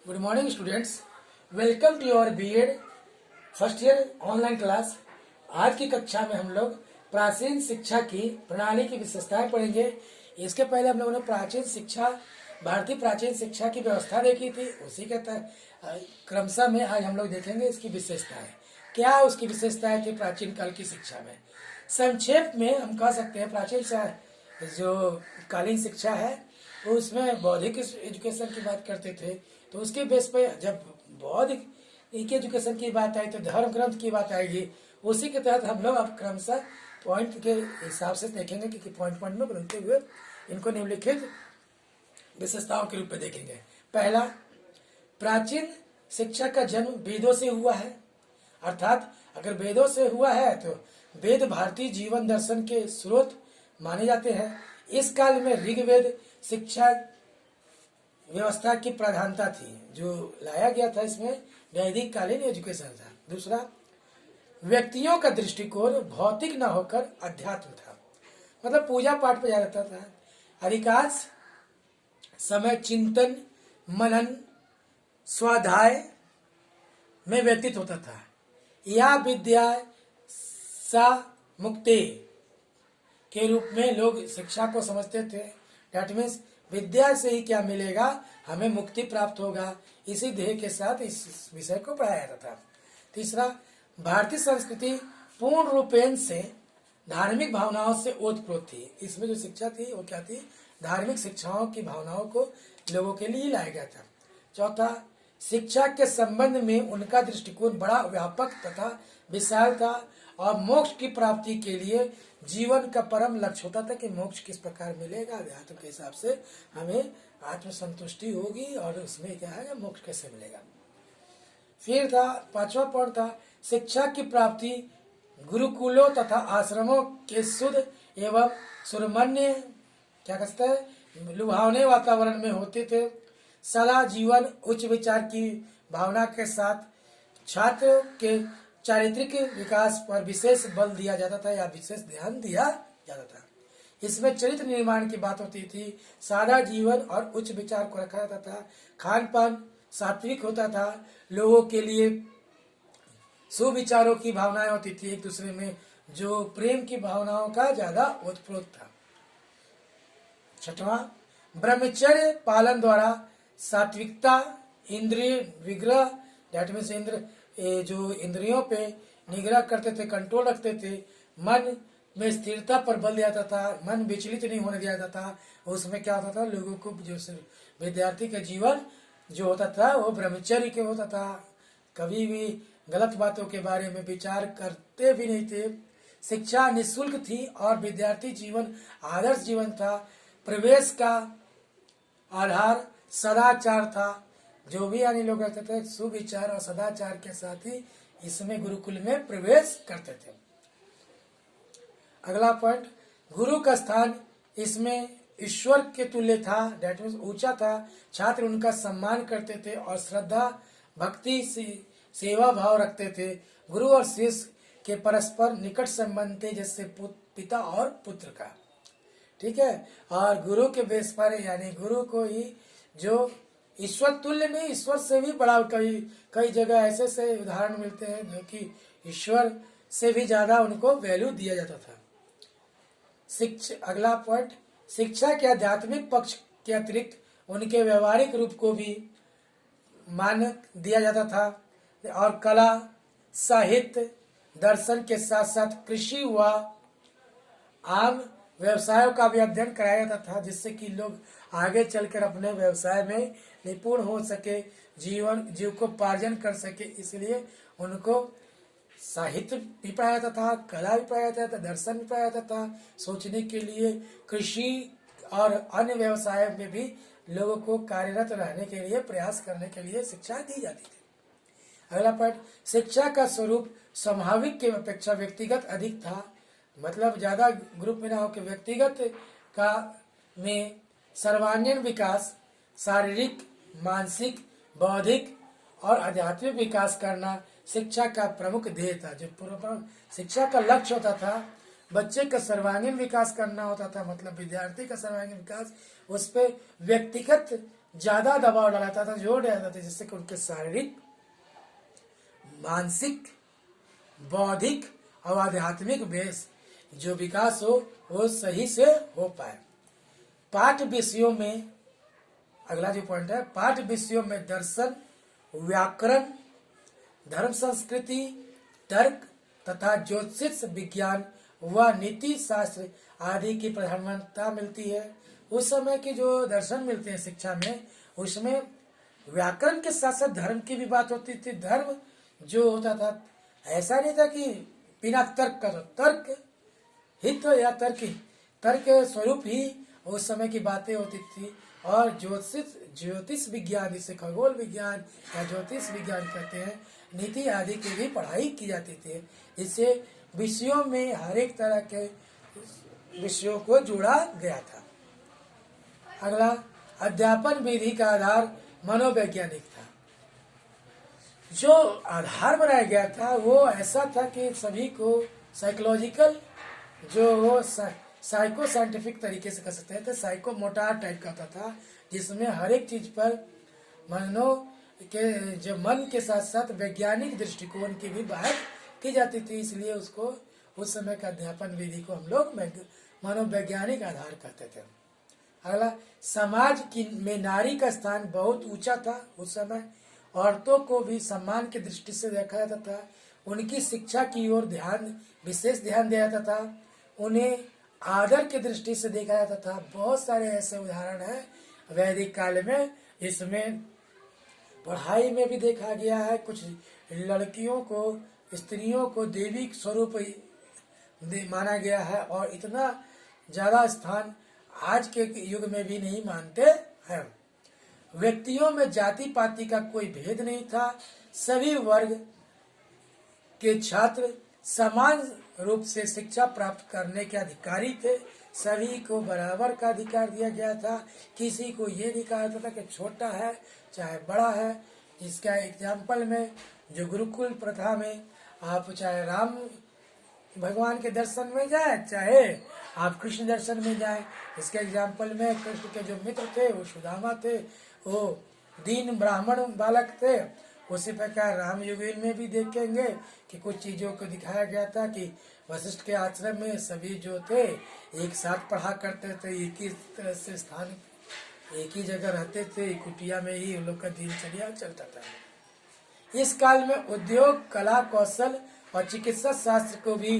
Good morning students, welcome to your BEd first year online class. आज की कक्षा में हम लोग प्राचीन शिक्षा की प्रणाली की विशेषताएं पढ़ेंगे। इसके पहले हम लोगों ने प्राचीन शिक्षा, भारतीय प्राचीन शिक्षा की व्यवस्था देखी थी। उसी के क्रमशः में आज हम लोग देखेंगे इसकी विशेषताएं, क्या उसकी विशेषताएं थी प्राचीन काल की शिक्षा में। संक्षेप में हम कह सकते हैं प्राचीन जो कालीन शिक्षा है वो उसमें बौद्धिक एजुकेशन की बात करते थे। तो उसके बेस पे जब बौद्धिक एजुकेशन की बात आई तो धर्म ग्रंथ की बात आएगी। उसी के तहत हम लोग अब क्रमशः पॉइंट के हिसाब से देखेंगे कि पॉइंट पॉइंट में बदलते हुए इनको निम्नलिखित विशेषताओं के रूप में देखेंगे। पहला, प्राचीन शिक्षा का जन्म वेदों से हुआ है। अर्थात अगर वेदों से हुआ है तो वेद भारतीय जीवन दर्शन के स्रोत माने जाते हैं। इस काल में ऋग्वेद शिक्षा व्यवस्था की प्रधानता थी। जो लाया गया था इसमें वैदिक कालीन एजुकेशन था। दूसरा, व्यक्तियों का दृष्टिकोण भौतिक न होकर अध्यात्म था, मतलब पूजा पाठ पर ज्यादा था। अधिकांश समय चिंतन, मनन, स्वाध्याय में व्यतीत होता था। यह विद्या सा मुक्ति के रूप में लोग शिक्षा को समझते थे। डैट मीन्स विद्या से ही क्या मिलेगा, हमें मुक्ति प्राप्त होगा, इसी ध्येय के साथ इस विषय को पढ़ाया जाता था। तीसरा, भारतीय संस्कृति पूर्ण रूपेण से धार्मिक भावनाओं से ओतप्रोत थी। इसमें जो शिक्षा थी वो क्या थी, धार्मिक शिक्षाओं की भावनाओं को लोगों के लिए लाया गया था। चौथा, शिक्षा के संबंध में उनका दृष्टिकोण बड़ा व्यापक तथा विशाल था और मोक्ष की प्राप्ति के लिए जीवन का परम लक्ष्य होता था कि मोक्ष किस प्रकार मिलेगा, अध्यात्म के हिसाब से हमें आत्मसंतुष्टि होगी और उसमें क्या है, मोक्ष कैसे मिलेगा। फिर था पांचवा पॉइंट था, शिक्षा की प्राप्ति गुरुकुलों तथा आश्रमों के शुद्ध एवं सुरमन्य क्या कहते हैं लुभावने वातावरण में होते थे। सदा जीवन उच्च विचार की भावना के साथ छात्र के चारित्रिक विकास पर विशेष बल दिया जाता था या विशेष ध्यान दिया जाता था। इसमें चरित्र निर्माण की बात होती थी। सादा जीवन और उच्च विचार को रखा जाता था। खान पान सात्विक होता था। लोगों के लिए सुविचारों की भावनाएं होती थी, एक दूसरे में जो प्रेम की भावनाओं का ज्यादा ओतप्रोत था। छठवां, ब्रह्मचर्य पालन द्वारा सात्विकता, इंद्रिय विग्रह, दैट मीन्स जो इंद्रियों पे निग्रह करते थे, कंट्रोल रखते थे, मन में स्थिरता पर बल दिया जाता था, मन विचलित नहीं होने दिया जाता था। उसमें क्या होता था, लोगों को जो विद्यार्थी का जीवन जो होता था वो ब्रह्मचर्य के होता था। कभी भी गलत बातों के बारे में विचार करते भी नहीं थे। शिक्षा निःशुल्क थी और विद्यार्थी जीवन आदर्श जीवन था। प्रवेश का आधार सदाचार था। जो भी यानी लोग रहते थे सुविचार और सदाचार के साथ ही इसमें गुरुकुल में प्रवेश करते थे। अगला पॉइंट, गुरु का स्थान इसमें ईश्वर के तुल्य था, डेट मीन्स ऊंचा था। छात्र उनका सम्मान करते थे और श्रद्धा भक्ति सेवा भाव रखते थे। गुरु और शिष्य के परस्पर निकट संबंध थे, जैसे पिता और पुत्र का। ठीक है, और गुरु के बेस पर यानी गुरु को ही जो ईश्वर तुल्य नहीं, ईश्वर से भी बड़ा, कई जगह ऐसे उदाहरण मिलते हैं जो कि ईश्वर से भी ज्यादा उनको वैल्यू दिया जाता था। अगला पॉइंट, शिक्षा के आध्यात्मिक पक्ष के अतिरिक्त उनके व्यवहारिक रूप को भी मान दिया जाता था और कला, साहित्य, दर्शन के साथ साथ कृषि व आम व्यवसायों का भी अध्ययन कराया जाता था, जिससे कि लोग आगे चलकर अपने व्यवसाय में निपुण हो सके, जीविकोपार्जन कर सके। इसलिए उनको साहित्य भी पढ़ाया जाता था, कला भी पढ़ाया जाता था, दर्शन भी पढ़ाया जाता था। सोचने के लिए कृषि और अन्य व्यवसाय में भी लोगों को कार्यरत रहने के लिए, प्रयास करने के लिए शिक्षा दी जाती थी। अगला पॉइंट, शिक्षा का स्वरूप स्वाभाविक के अपेक्षा व्यक्तिगत अधिक था। मतलब ज्यादा ग्रुप में ना हो कि व्यक्तिगत का में सर्वांगीण विकास, शारीरिक, मानसिक, बौद्धिक और आध्यात्मिक विकास करना शिक्षा का प्रमुख ध्येय था। जो शिक्षा का लक्ष्य होता था, बच्चे का सर्वांगीण विकास करना होता था, मतलब विद्यार्थी का सर्वांगीण विकास, उस पर व्यक्तिगत ज्यादा दबाव डालता था, जोर डालता था, जिससे कि उनके शारीरिक, मानसिक, बौद्धिक और आध्यात्मिक बेस जो विकास हो वो सही से हो पाए। पाठ्य विषयों में, अगला जो पॉइंट है, पाठ्य विषयों में दर्शन, व्याकरण, धर्म संस्कृति, तर्क तथा ज्योतिष विज्ञान व नीति शास्त्र आदि की प्रधानता मिलती है। उस समय की जो दर्शन मिलते हैं शिक्षा में, उसमें व्याकरण के साथ साथ धर्म की भी बात होती थी। धर्म जो होता था, ऐसा नहीं था कि बिना तर्क का, तर्क हित या तर्क स्वरूप ही उस समय की बातें होती थी। और ज्योतिष विज्ञान, जिसे खगोल विज्ञान या ज्योतिष विज्ञान कहते हैं, नीति आदि की भी पढ़ाई की जाती थी। इससे विषयों में हर एक तरह के विषयों को जोड़ा गया था। अगला, अध्यापन विधि का आधार मनोवैज्ञानिक था। जो आधार बनाया गया था वो ऐसा था कि सभी को साइकोलॉजिकल, जो साइको साइंटिफिक तरीके से कर सकते थे, साइको मोटार टाइप का था, जिसमें हर एक चीज पर मनो के, जो मन के साथ साथ वैज्ञानिक दृष्टिकोण की भी बात की जाती थी। इसलिए उसको, उस समय का अध्यापन विधि को हम लोग मनोवैज्ञानिक आधार कहते थे। अगला, समाज की में नारी का स्थान बहुत ऊंचा था। उस समय औरतों को भी सम्मान की दृष्टि से देखा जाता था। उनकी शिक्षा की ओर विशेष ध्यान दिया जाता था। उन्हें आदर की दृष्टि से देखा जाता था। बहुत सारे ऐसे उदाहरण हैं वैदिक काल में, इसमें पढ़ाई में भी देखा गया है। कुछ लड़कियों को, स्त्रियों को देवी स्वरूप माना गया है, और इतना ज्यादा स्थान आज के युग में भी नहीं मानते हैं। व्यक्तियों में जाति पाति का कोई भेद नहीं था। सभी वर्ग के छात्र समान रूप से शिक्षा प्राप्त करने के अधिकारी थे। सभी को बराबर का अधिकार दिया गया था। किसी को ये नहीं कहा जाता था कि छोटा है चाहे बड़ा है। इसका एग्जाम्पल में, जो गुरुकुल प्रथा में, आप चाहे राम भगवान के दर्शन में जाए, चाहे आप कृष्ण दर्शन में जाए, इसके एग्जाम्पल में कृष्ण के जो मित्र थे वो सुदामा थे, वो दीन ब्राह्मण बालक थे। उसी प्रकार राम युगीन में भी देखेंगे कि कुछ चीजों को दिखाया गया था कि वशिष्ठ के आश्रम में सभी जो थे एक साथ पढ़ा करते थे, एक ही तरह से स्थान, एक ही जगह रहते थे, कुटिया में ही उन लोग का दिनचर्या चलता था। इस काल में उद्योग, कला, कौशल और चिकित्सा शास्त्र को भी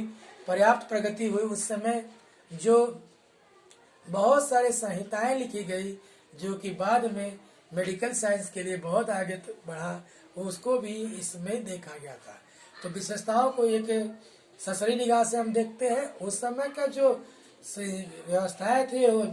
पर्याप्त प्रगति हुई। उस समय जो बहुत सारे संहिताएं लिखी गई, जो कि बाद में मेडिकल साइंस के लिए बहुत आगे बढ़ा, उसको भी इसमें देखा गया था। तो विशेषताओं को एक ससरी निगाह से हम देखते हैं। उस समय का जो व्यवस्थाएं थी वो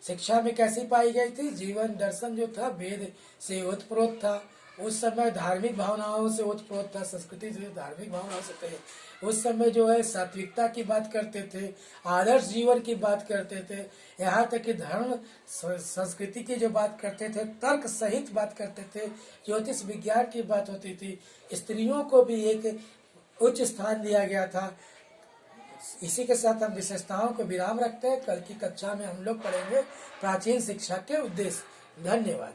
शिक्षा में कैसी पाई गई थी। जीवन दर्शन जो था वेद से ओतप्रोत था। उस समय धार्मिक भावनाओं से ओतप्रोत था, संस्कृति से, धार्मिक भावनाओं से थे। उस समय जो है सात्विकता की बात करते थे, आदर्श जीवन की बात करते थे, यहाँ तक कि धर्म संस्कृति की जो बात करते थे, तर्क सहित बात करते थे, ज्योतिष विज्ञान की बात होती थी। स्त्रियों को भी एक उच्च स्थान दिया गया था। इसी के साथ हम विशेषताओं को विराम रखते हैं। कल की कक्षा में हम लोग पढ़ेंगे प्राचीन शिक्षा के उद्देश्य। धन्यवाद।